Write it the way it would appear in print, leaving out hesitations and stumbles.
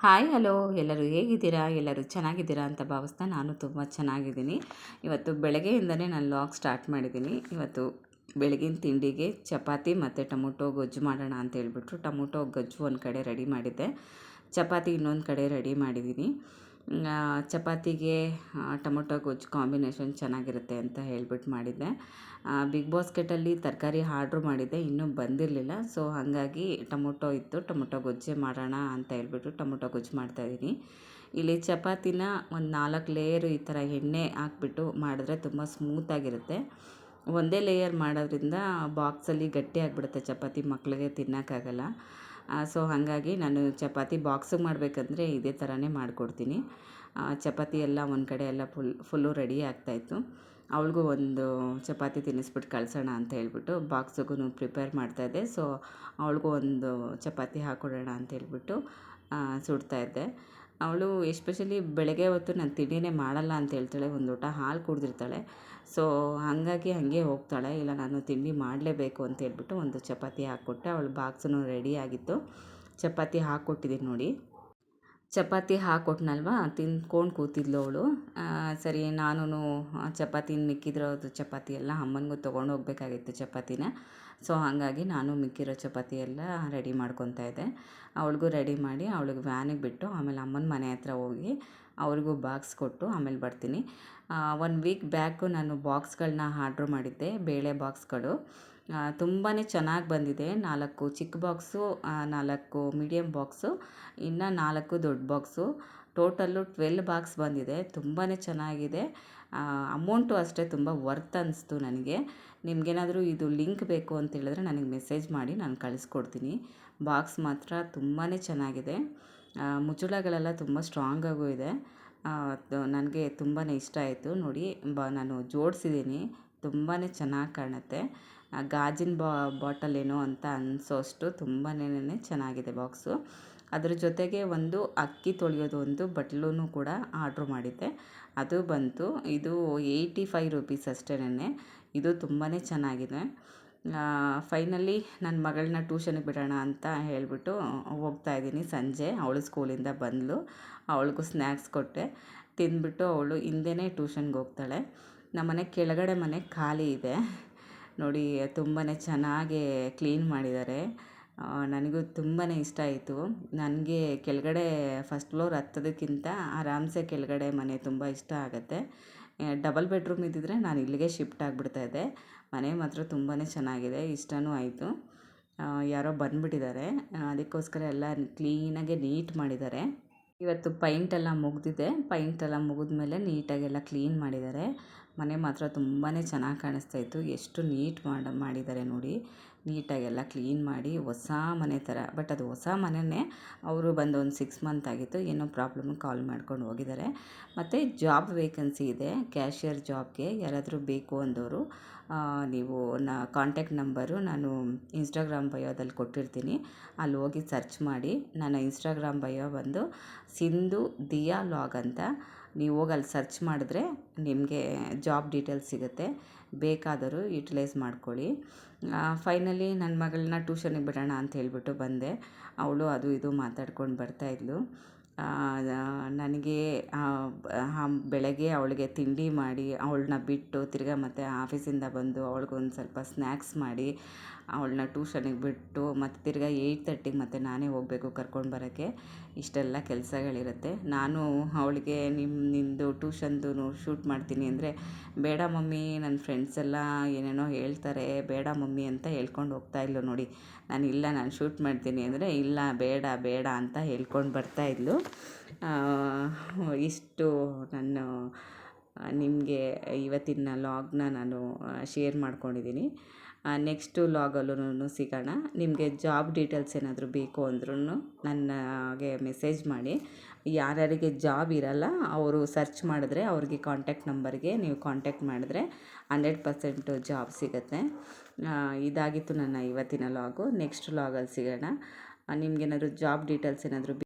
Hi hello ಎಲ್ಲರೂ ಹೇಗಿದ್ದೀರಾ? ಎಲ್ಲರೂ ಚೆನ್ನಾಗಿದ್ದೀರಾ ಅಂತ ಭಾವಿಸ್ತಾ ನಾನು ತುಂಬ ಚೆನ್ನಾಗಿದ್ದೀನಿ. ಇವತ್ತು ಬೆಳಗ್ಗೆಯಿಂದನೇ ನಾನು ಲಾಗ್ ಸ್ಟಾರ್ಟ್ ಮಾಡಿದ್ದೀನಿ. ಇವತ್ತು ಬೆಳಗಿನ ತಿಂಡಿಗೆ ಚಪಾತಿ ಮತ್ತು ಟೊಮೊಟೊ ಗೊಜ್ಜು ಮಾಡೋಣ ಅಂತ ಹೇಳ್ಬಿಟ್ಟು ಟೊಮೊಟೊ ಗೊಜ್ಜು ಒಂದು ಕಡೆ ರೆಡಿ ಮಾಡಿದ್ದೆ, ಚಪಾತಿ ಇನ್ನೊಂದು ಕಡೆ ರೆಡಿ ಮಾಡಿದ್ದೀನಿ. ಚಪಾತಿಗೆ ಟೊಮೊಟೊ ಗೊಜ್ಜು ಕಾಂಬಿನೇಷನ್ ಚೆನ್ನಾಗಿರುತ್ತೆ ಅಂತ ಹೇಳ್ಬಿಟ್ಟು ಮಾಡಿದ್ದೆ. ಬಿಗ್ ಬಾಸ್ಕೆಟಲ್ಲಿ ತರಕಾರಿ ಆರ್ಡ್ರ್ ಮಾಡಿದ್ದೆ, ಇನ್ನೂ ಬಂದಿರಲಿಲ್ಲ. ಸೊ ಹಾಗಾಗಿ ಟೊಮೊಟೊ ಇತ್ತು, ಟೊಮೊಟೊ ಗೊಜ್ಜೆ ಮಾಡೋಣ ಅಂತ ಹೇಳ್ಬಿಟ್ಟು ಟೊಮೊಟೊ ಗೊಜ್ಜು ಮಾಡ್ತಾಯಿದ್ದೀನಿ. ಇಲ್ಲಿ ಚಪಾತಿನ ಒಂದು 4 ಲೇಯರು ಈ ಥರ ಎಣ್ಣೆ ಹಾಕ್ಬಿಟ್ಟು ಮಾಡಿದ್ರೆ ತುಂಬ ಸ್ಮೂತಾಗಿರುತ್ತೆ. ಒಂದೇ ಲೇಯರ್ ಮಾಡೋದ್ರಿಂದ ಬಾಕ್ಸಲ್ಲಿ ಗಟ್ಟಿ ಆಗಿಬಿಡುತ್ತೆ ಚಪಾತಿ, ಮಕ್ಕಳಿಗೆ ತಿನ್ನೋಕ್ಕಾಗಲ್ಲ. ಸೊ ಹಾಗಾಗಿ ನಾನು ಚಪಾತಿ ಬಾಕ್ಸಿಗೆ ಮಾಡಬೇಕಂದ್ರೆ ಇದೇ ಥರನೇ ಮಾಡಿಕೊಡ್ತೀನಿ. ಚಪಾತಿ ಎಲ್ಲ ಒಂದು ಕಡೆ ಎಲ್ಲ ಫುಲ್ಲು ರೆಡಿ ಆಗ್ತಾಯಿತ್ತು. ಅವಳಿಗೂ ಒಂದು ಚಪಾತಿ ತಿನ್ನಿಸ್ಬಿಟ್ಟು ಕಳಿಸೋಣ ಅಂತ ಹೇಳ್ಬಿಟ್ಟು ಬಾಕ್ಸಿಗೂ ಪ್ರಿಪೇರ್ ಮಾಡ್ತಾಯಿದ್ದೆ. ಸೊ ಅವಳಿಗೂ ಒಂದು ಚಪಾತಿ ಹಾಕ್ಕೊಡೋಣ ಅಂತ ಹೇಳ್ಬಿಟ್ಟು ಸುಡ್ತಾಯಿದ್ದೆ. ಅವಳು ಎಸ್ಪೆಷಲಿ ಬೆಳಗ್ಗೆ ಹೊತ್ತು ನಾನು ತಿಂಡಿನೇ ಮಾಡಲ್ಲ ಅಂತ ಹೇಳ್ತಾಳೆ, ಒಂದು ಲೋಟ ಹಾಲು ಕುಡಿದಿರ್ತಾಳೆ. ಸೊ ಹಾಗಾಗಿ ಹಾಗೆ ಹೋಗ್ತಾಳೆ, ಇಲ್ಲ ನಾನು ತಿಂಡಿ ಮಾಡಲೇಬೇಕು ಅಂತ ಹೇಳ್ಬಿಟ್ಟು ಒಂದು ಚಪಾತಿ ಹಾಕ್ಕೊಟ್ಟೆ. ಅವಳು ಬಾಕ್ಸೂ ರೆಡಿ ಆಗಿತ್ತು, ಚಪಾತಿ ಹಾಕ್ಕೊಟ್ಟಿದ್ದೀನಿ ನೋಡಿ. ಚಪಾತಿ ಹಾಕ್ಕೊಟ್ನಲ್ವ, ತಿಂದ್ಕೊಂಡು ಕೂತಿದ್ಲು ಅವಳು. ಸರಿ ನಾನು ಚಪಾತಿ ಮಿಕ್ಕಿದ್ರದ್ದು ಚಪಾತಿ ಎಲ್ಲ ಅಮ್ಮನಿಗೂ ತೊಗೊಂಡು ಹೋಗ್ಬೇಕಾಗಿತ್ತು ಚಪಾತಿನ. ಸೊ ಹಾಗಾಗಿ ನಾನು ಮಿಕ್ಕಿರೋ ಚಪಾತಿ ಎಲ್ಲ ರೆಡಿ ಮಾಡ್ಕೊತಾ ಇದ್ದೆ. ಅವಳಿಗೂ ರೆಡಿ ಮಾಡಿ ಅವಳಿಗೆ ವ್ಯಾನಿಗೆ ಬಿಟ್ಟು ಆಮೇಲೆ ಅಮ್ಮನ ಮನೆ ಹತ್ರ ಹೋಗಿ ಅವ್ರಿಗೂ ಬಾಕ್ಸ್ ಕೊಟ್ಟು ಆಮೇಲೆ ಬರ್ತೀನಿ. 1 ವೀಕ್ ಬ್ಯಾಕು ನಾನು ಬಾಕ್ಸ್ಗಳನ್ನ ಆರ್ಡ್ರ್ ಮಾಡಿದ್ದೆ, ಬೇಳೆ ಬಾಕ್ಸ್ಗಳು. ತುಂಬಾ ಚೆನ್ನಾಗಿ ಬಂದಿದೆ. 4 ಚಿಕ್ಕ ಬಾಕ್ಸು, 4 ಮೀಡಿಯಮ್ ಬಾಕ್ಸು, ಇನ್ನು 4 ದೊಡ್ಡ ಬಾಕ್ಸು. ಟೋಟಲ್ಲು 12 ಬಾಕ್ಸ್ ಬಂದಿದೆ. ತುಂಬಾ ಚೆನ್ನಾಗಿದೆ. ಅಮೌಂಟು ಅಷ್ಟೇ ತುಂಬ ವರ್ತ್ ಅನ್ನಿಸ್ತು ನನಗೆ. ನಿಮಗೇನಾದರೂ ಇದು ಲಿಂಕ್ ಬೇಕು ಅಂತ ಹೇಳಿದ್ರೆ ನನಗೆ ಮೆಸೇಜ್ ಮಾಡಿ, ನಾನು ಕಳಿಸ್ಕೊಡ್ತೀನಿ. ಬಾಕ್ಸ್ ಮಾತ್ರ ತುಂಬಾ ಚೆನ್ನಾಗಿದೆ. ಮುಚ್ಚಳಗಳೆಲ್ಲ ತುಂಬ ಸ್ಟ್ರಾಂಗಾಗೂ ಇದೆ. ನನಗೆ ತುಂಬಾ ಇಷ್ಟ ಆಯಿತು ನೋಡಿ. ನಾನು ಜೋಡಿಸಿದ್ದೀನಿ, ತುಂಬಾ ಚೆನ್ನಾಗಿ ಕಾಣುತ್ತೆ. ಗಾಜಿನ ಬಾಟಲ್ ಏನೋ ಅಂತ ಅನಿಸೋಷ್ಟು ತುಂಬಾ ಚೆನ್ನಾಗಿದೆ ಬಾಕ್ಸು. ಅದ್ರ ಜೊತೆಗೆ ಒಂದು ಅಕ್ಕಿ ತೊಳೆಯೋದು ಒಂದು ಬಟ್ಲೂ ಕೂಡ ಆರ್ಡ್ರ್ ಮಾಡಿದ್ದೆ, ಅದು ಬಂತು. ಇದು 85 ರೂಪೀಸ್ ಅಷ್ಟೇನೆ. ಇದು ತುಂಬಾ ಚೆನ್ನಾಗಿದೆ. ಫೈನಲಿ ನನ್ನ ಮಗಳನ್ನ ಟ್ಯೂಷನ್ಗೆ ಬಿಡೋಣ ಅಂತ ಹೇಳಿಬಿಟ್ಟು ಹೋಗ್ತಾಯಿದ್ದೀನಿ. ಸಂಜೆ ಅವಳು ಸ್ಕೂಲಿಂದ ಬಂದಳು, ಅವಳಿಗೂ ಸ್ನ್ಯಾಕ್ಸ್ ಕೊಟ್ಟೆ. ತಿಂದ್ಬಿಟ್ಟು ಅವಳು ಹಿಂದೆಯೇ ಟ್ಯೂಷನ್ಗೆ ಹೋಗ್ತಾಳೆ. ನಮ್ಮನೆ ಕೆಳಗಡೆ ಮನೆ ಖಾಲಿ ಇದೆ ನೋಡಿ, ತುಂಬಾ ಚೆನ್ನಾಗಿ ಕ್ಲೀನ್ ಮಾಡಿದ್ದಾರೆ. ನನಗೂ ತುಂಬಾ ಇಷ್ಟ ಆಯಿತು. ನನಗೆ ಕೆಳಗಡೆ ಫಸ್ಟ್ ಫ್ಲೋರ್ ಹತ್ತೋದಕ್ಕಿಂತ ಆರಾಮ್ಸೆ ಕೆಳಗಡೆ ಮನೆ ತುಂಬ ಇಷ್ಟ ಆಗುತ್ತೆ. ಡಬಲ್ ಬೆಡ್ರೂಮ್ ಇದ್ದಿದ್ರೆ ನಾನು ಇಲ್ಲಿಗೆ ಶಿಫ್ಟ್ ಆಗಿಬಿಡ್ತಾಯಿದ್ದೆ. ಮನೆ ಮಾತ್ರ ತುಂಬಾ ಚೆನ್ನಾಗಿದೆ, ಇಷ್ಟವೂ ಆಯಿತು. ಯಾರೋ ಬಂದುಬಿಟ್ಟಿದ್ದಾರೆ, ಅದಕ್ಕೋಸ್ಕರ ಎಲ್ಲ ಕ್ಲೀನಾಗೆ ನೀಟ್ ಮಾಡಿದ್ದಾರೆ. ಇವತ್ತು ಪೈಂಟೆಲ್ಲ ಮುಗಿದಿದೆ, ಪೈಂಟೆಲ್ಲ ಮುಗಿದ್ಮೇಲೆ ನೀಟಾಗೆಲ್ಲ ಕ್ಲೀನ್ ಮಾಡಿದ್ದಾರೆ. ಮನೆ ಮಾತ್ರ ತುಂಬಾ ಚೆನ್ನಾಗಿ ಕಾಣಿಸ್ತಾಯಿತ್ತು. ಎಷ್ಟು ನೀಟ್ ಮಾಡಿದ್ದಾರೆ ನೋಡಿ. ನೀಟಾಗೆಲ್ಲ ಕ್ಲೀನ್ ಮಾಡಿ ಹೊಸ ಮನೆ ಥರ, ಬಟ್ ಅದು ಹೊಸ ಮನೆಯೇ. ಅವರು ಬಂದು ಒಂದು 6 ಮಂತ್ ಆಗಿತ್ತು, ಏನೋ ಪ್ರಾಬ್ಲಮ್ ಕಾಲ್ ಮಾಡ್ಕೊಂಡು ಹೋಗಿದ್ದಾರೆ. ಮತ್ತು ಜಾಬ್ ವೇಕೆನ್ಸಿ ಇದೆ, ಕ್ಯಾಶಿಯರ್ ಜಾಬ್ಗೆ. ಯಾರಾದರೂ ಬೇಕು ಅಂದವರು ನೀವು ಕಾಂಟ್ಯಾಕ್ಟ್ ನಂಬರು ನಾನು ಇನ್ಸ್ಟಾಗ್ರಾಮ್ ಬಯೋದಲ್ಲಿ ಕೊಟ್ಟಿರ್ತೀನಿ, ಅಲ್ಲಿ ಹೋಗಿ ಸರ್ಚ್ ಮಾಡಿ. ನನ್ನ ಇನ್ಸ್ಟಾಗ್ರಾಮ್ ಬಯೋ ಬಂದು ಸಿಂಧು ದಿಯಾ ಲಾಗ್ ಅಂತ. ನೀವು ಹೋಗಿ ಅಲ್ಲಿ ಸರ್ಚ್ ಮಾಡಿದ್ರೆ ನಿಮಗೆ ಜಾಬ್ ಡೀಟೇಲ್ಸ್ ಸಿಗುತ್ತೆ, ಬೇಕಾದರೂ ಯುಟಿಲೈಸ್ ಮಾಡ್ಕೊಳ್ಳಿ. ಫೈನಲಿ ನನ್ನ ಮಗಳನ್ನ ಟ್ಯೂಷನಿಗೆ ಬಿಡೋಣ ಅಂತ ಹೇಳ್ಬಿಟ್ಟು ಬಂದೆ. ಅವಳು ಅದು ಇದು ಮಾತಾಡ್ಕೊಂಡು ಬರ್ತಾಯಿದ್ಲು. ನನಗೆ ಬೆಳಗ್ಗೆ ಅವಳಿಗೆ ತಿಂಡಿ ಮಾಡಿ ಅವಳನ್ನ ಬಿಟ್ಟು ತಿರ್ಗಾ ಮತ್ತೆ ಆಫೀಸಿಂದ ಬಂದು ಅವಳಿಗೊಂದು ಸ್ವಲ್ಪ ಸ್ನ್ಯಾಕ್ಸ್ ಮಾಡಿ ಅವಳನ್ನ ಟ್ಯೂಷನಿಗೆ ಬಿಟ್ಟು ಮತ್ತು ತಿರ್ಗಾ 8:30ಗೆ ಮತ್ತೆ ನಾನೇ ಹೋಗಬೇಕು ಕರ್ಕೊಂಡು ಬರೋಕ್ಕೆ. ಇಷ್ಟೆಲ್ಲ ಕೆಲಸಗಳಿರುತ್ತೆ. ನಾನು ಅವಳಿಗೆ ನಿಮ್ಮದು ಟ್ಯೂಷನ್ದು ಶೂಟ್ ಮಾಡ್ತೀನಿ ಅಂದರೆ, ಬೇಡ ಮಮ್ಮಿ, ನನ್ನ ಫ್ರೆಂಡ್ಸ್ ಎಲ್ಲ ಏನೇನೋ ಹೇಳ್ತಾರೆ, ಬೇಡ ಮಮ್ಮಿ ಅಂತ ಹೇಳ್ಕೊಂಡು ಹೋಗ್ತಾಯಿದ್ಲು ನೋಡಿ. ನಾನು ಶೂಟ್ ಮಾಡ್ತೀನಿ ಅಂದರೆ, ಇಲ್ಲ ಬೇಡ ಬೇಡ ಅಂತ ಹೇಳ್ಕೊಂಡು ಬರ್ತಾಯಿದ್ಲು. ಇಷ್ಟು ನಾನು ನಿಮಗೆ ಇವತ್ತಿನ ಲಾಗ್ನ ನಾನು ಶೇರ್ ಮಾಡ್ಕೊಂಡಿದ್ದೀನಿ. ನೆಕ್ಸ್ಟು ಲಾಗಲ್ಲೂ ಸಿಗೋಣ. ನಿಮಗೆ ಜಾಬ್ ಡೀಟೇಲ್ಸ್ ಏನಾದರೂ ಬೇಕು ಅಂದ್ರೂ ನನಗೆ ಮೆಸೇಜ್ ಮಾಡಿ. ಯಾರ್ಯಾರಿಗೆ ಜಾಬ್ ಇರಲ್ಲ ಅವರು ಸರ್ಚ್ ಮಾಡಿದ್ರೆ ಅವ್ರಿಗೆ ಕಾಂಟ್ಯಾಕ್ಟ್ ನಂಬರ್ಗೆ ನೀವು ಕಾಂಟ್ಯಾಕ್ಟ್ ಮಾಡಿದ್ರೆ 100% ಜಾಬ್ ಸಿಗುತ್ತೆ. ಇದಾಗಿತ್ತು ನನ್ನ ಇವತ್ತಿನ ಲಾಗು. ನೆಕ್ಸ್ಟ್ ಲಾಗಲ್ಲಿ ಸಿಗೋಣ. ನಿಮಗೇನಾದರೂ ಜಾಬ್ ಡೀಟೇಲ್ಸ್ ಏನಾದರೂ